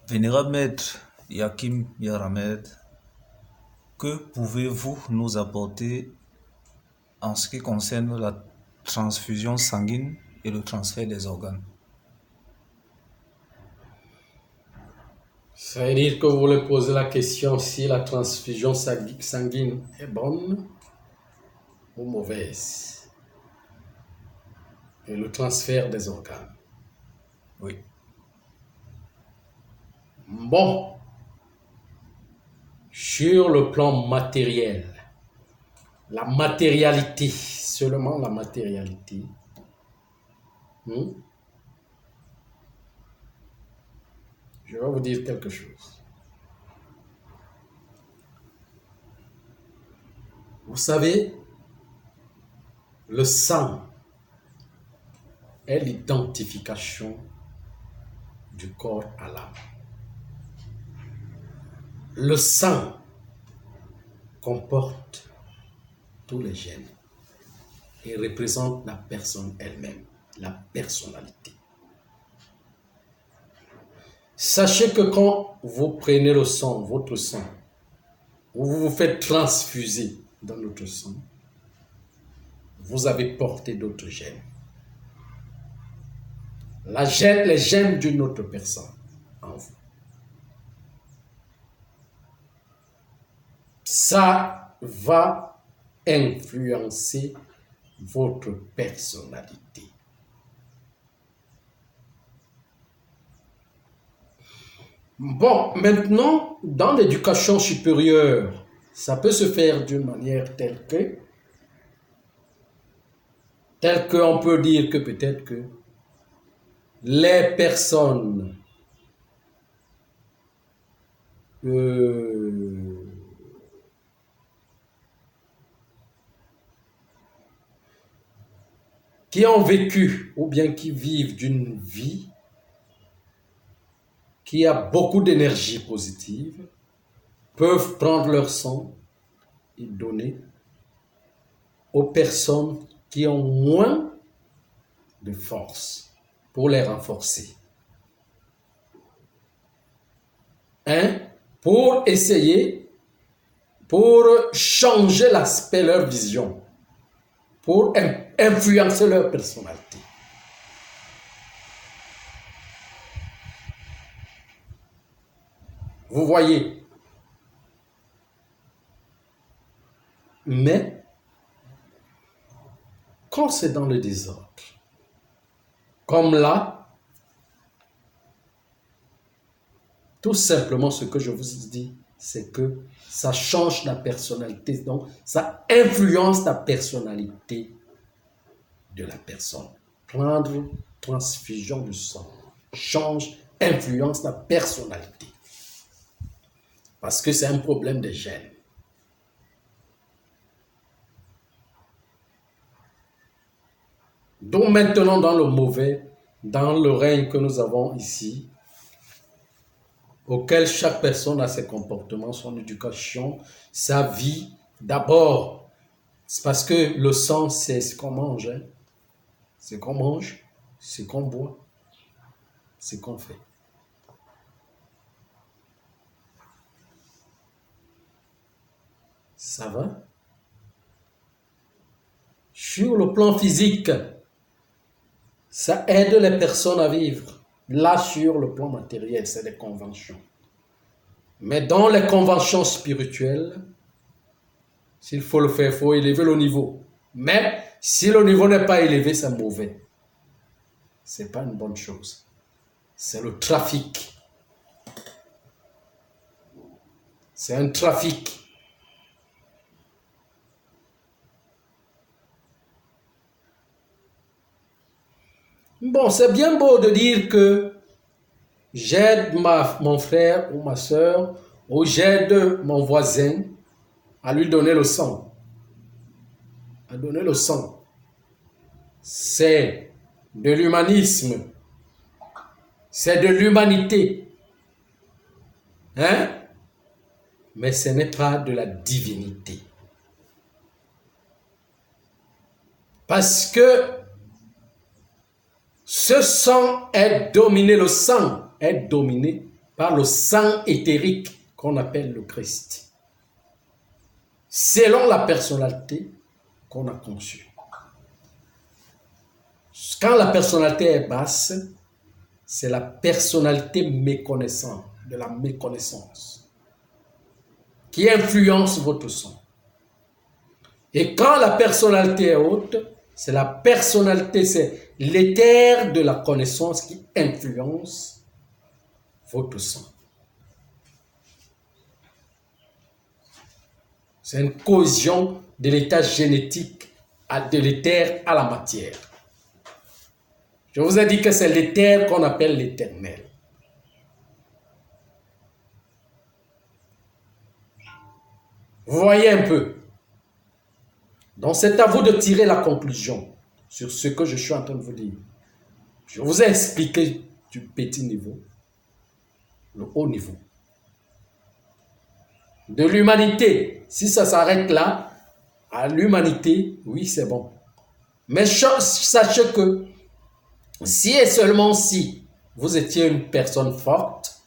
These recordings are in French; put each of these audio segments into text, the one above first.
Vénérable Maître Yakim Yaramed, que pouvez-vous nous apporter en ce qui concerne la transfusion sanguine et le transfert des organes? Ça veut dire que vous voulez poser la question si la transfusion sanguine est bonne ou mauvaise et le transfert des organes. Oui. Bon, sur le plan matériel, la matérialité, seulement la matérialité, je vais vous dire quelque chose. Vous savez, le sang est l'identification du corps à l'âme. Le sang comporte tous les gènes et représente la personne elle-même, la personnalité. Sachez que quand vous prenez le sang, votre sang, ou vous vous faites transfuser dans notre sang, vous avez porté d'autres gènes. Les gènes d'une autre personne en vous. Ça va influencer votre personnalité. Bon, maintenant, dans l'éducation supérieure, ça peut se faire d'une manière telle qu'on peut dire que peut-être que les personnes qui ont vécu ou bien qui vivent d'une vie qui a beaucoup d'énergie positive peuvent prendre leur sang et donner aux personnes qui ont moins de force pour les renforcer. Pour essayer, pour changer l'aspect, leur vision, pour influencer leur personnalité. Vous voyez? Mais, quand c'est dans le désordre, comme là, tout simplement ce que je vous dis, c'est que ça change la personnalité, donc ça influence la personnalité de la personne. Prendre transfusion de sang change, influence la personnalité. Parce que c'est un problème de gènes. Donc maintenant dans le mauvais, dans le règne que nous avons ici, auquel chaque personne a ses comportements, son éducation, sa vie. D'abord, c'est parce que le sang, c'est ce qu'on mange. C'est ce qu'on mange, c'est ce qu'on boit, c'est ce qu'on fait. Ça va? Sur le plan physique, ça aide les personnes à vivre. Là, sur le plan matériel, c'est des conventions. Mais dans les conventions spirituelles, s'il faut le faire, il faut élever le niveau. Mais si le niveau n'est pas élevé, c'est mauvais. Ce n'est pas une bonne chose. C'est le trafic. C'est un trafic. Bon, c'est bien beau de dire que j'aide mon frère ou ma soeur, ou j'aide mon voisin à lui donner le sang. À donner le sang. C'est de l'humanisme. C'est de l'humanité. Mais ce n'est pas de la divinité. Parce que ce sang est dominé, le sang est dominé par le sang éthérique qu'on appelle le Christ, selon la personnalité qu'on a conçue. Quand la personnalité est basse, c'est la personnalité méconnaissante, de la méconnaissance, qui influence votre sang. Et quand la personnalité est haute, c'est la personnalité, c'est l'éther de la connaissance qui influence votre sang. C'est une cohésion de l'état génétique de l'éther à la matière. Je vous ai dit que c'est l'éther qu'on appelle l'éternel. Vous voyez un peu. Donc c'est à vous de tirer la conclusion sur ce que je suis en train de vous dire. Je vous ai expliqué du petit niveau, le haut niveau. De l'humanité, si ça s'arrête là, à l'humanité, oui c'est bon. Mais sachez que si et seulement si vous étiez une personne forte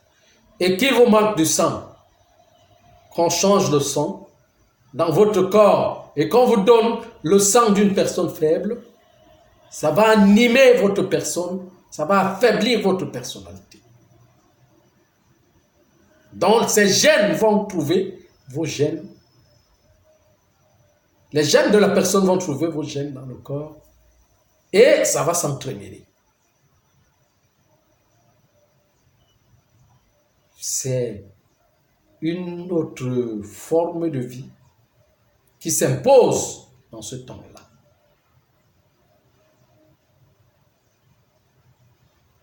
et qu'il vous manque du sang, qu'on change le sang dans votre corps et qu'on vous donne le sang d'une personne faible, ça va animer votre personne, ça va affaiblir votre personnalité. Donc ces gènes vont trouver vos gènes. Les gènes de la personne vont trouver vos gènes dans le corps et ça va s'entremêler. C'est une autre forme de vie qui s'impose dans ce temps-là.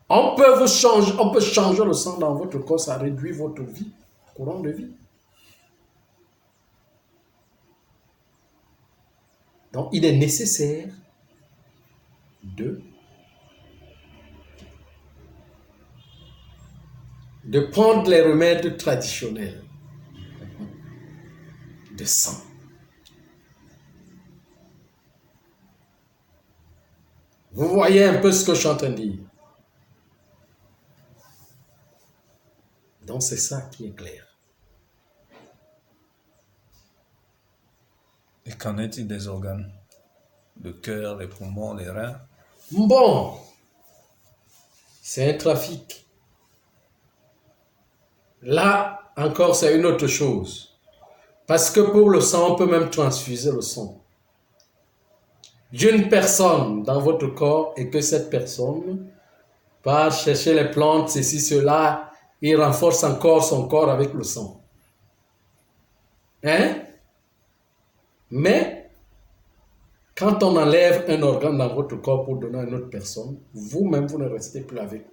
On peut changer le sang dans votre corps, ça réduit votre vie, courant de vie. Donc, il est nécessaire de prendre les remèdes traditionnels de sang. Vous voyez un peu ce que je suis en train de dire. Donc c'est ça qui est clair. Et qu'en est-il des organes? Le cœur, les poumons, les reins? Bon, c'est un trafic. Là, encore, c'est une autre chose. Parce que pour le sang, on peut même transfuser le sang d'une personne dans votre corps et que cette personne part chercher les plantes, ceci, cela, il renforce encore son corps avec le sang. Hein? Mais, quand on enlève un organe dans votre corps pour donner à une autre personne, vous-même, vous ne restez plus avec.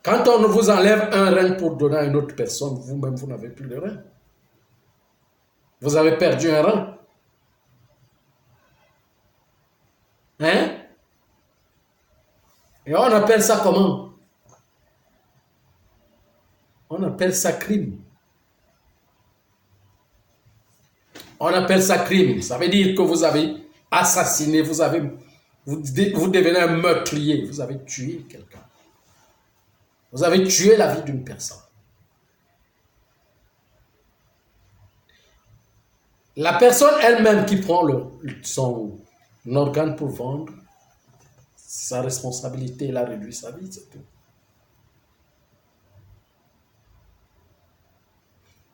Quand on vous enlève un rein pour donner à une autre personne, vous-même, vous n'avez plus de rein. Vous avez perdu un rein. Hein? Et on appelle ça comment? On appelle ça crime. On appelle ça crime. Ça veut dire que vous avez assassiné, vous devenez un meurtrier, vous avez tué quelqu'un. Vous avez tué la vie d'une personne. La personne elle-même qui prend son organe pour vendre, sa responsabilité, elle a réduit sa vie, c'est tout.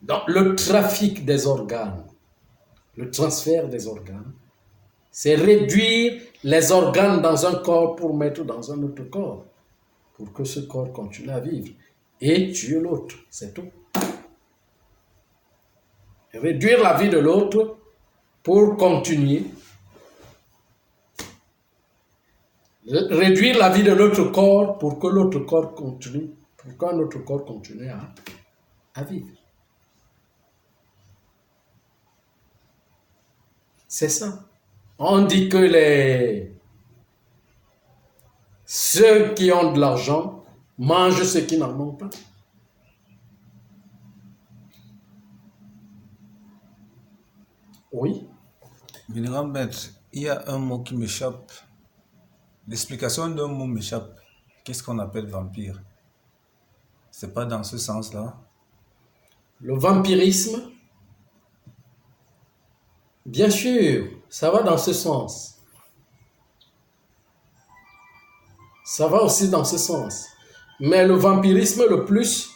Donc, le trafic des organes, le transfert des organes, c'est réduire les organes dans un corps pour mettre dans un autre corps, pour que ce corps continue à vivre et tuer l'autre, c'est tout. Réduire la vie de l'autre pour continuer. Réduire la vie de l'autre corps pour que l'autre corps continue, pour qu'un autre corps continue à vivre. C'est ça. On dit que ceux qui ont de l'argent mangent ceux qui n'en ont pas. Oui. Vénérable maître, il y a un mot qui m'échappe. L'explication d'un mot m'échappe. Qu'est-ce qu'on appelle vampire? C'est pas dans ce sens-là. Le vampirisme, bien sûr, ça va dans ce sens. Ça va aussi dans ce sens. Mais le vampirisme le plus,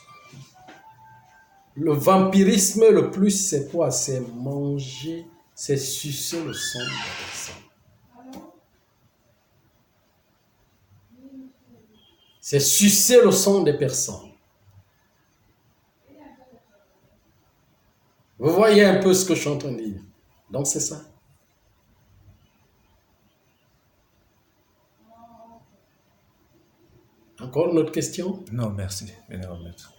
c'est quoi? C'est manger, c'est sucer le sang de la personne. C'est sucer le sang des personnes. Vous voyez un peu ce que je suis en train de dire. Donc c'est ça. Encore une autre question? Non, merci. Venez remettre.